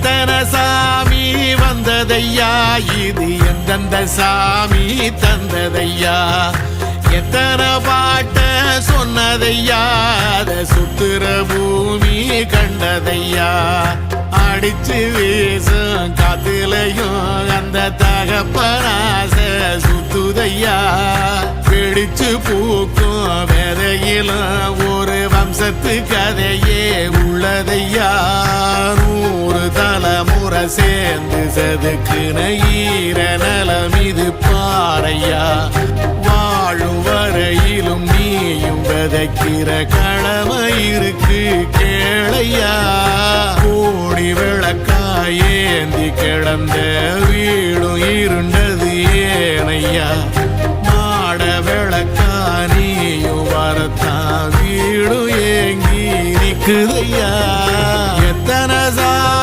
எத்தனை சாமி வந்ததையா, இது எந்தெந்த சாமி தந்ததையா, எத்தனை பாட்ட சொன்னதையா, அத சுத்துற பூமி கண்டதையா, அடிச்சு வீசும் காத்துலையும் அந்த தகப்பனாச சுத்துதையா, பிடிச்சு பூக்கும் வேதையிலும் ஒரு வம்சத்து கதையே உள்ளதையா, 100 தலைமுறை சேர்ந்து செதுக்குன ஈர நலம் இது பாறையா, வாழும் வரையிலும் நீயும் விதைக்கிற கடமை இருக்கு கேளையா, கோடி விளக்காயேந்தி கிடந்த வீடும் இருண்டது ஏனையா, மாட விளக்கா நீயும் வரத்தான் வீடும் ஏங்கி நிக்குதையா, எத்தனை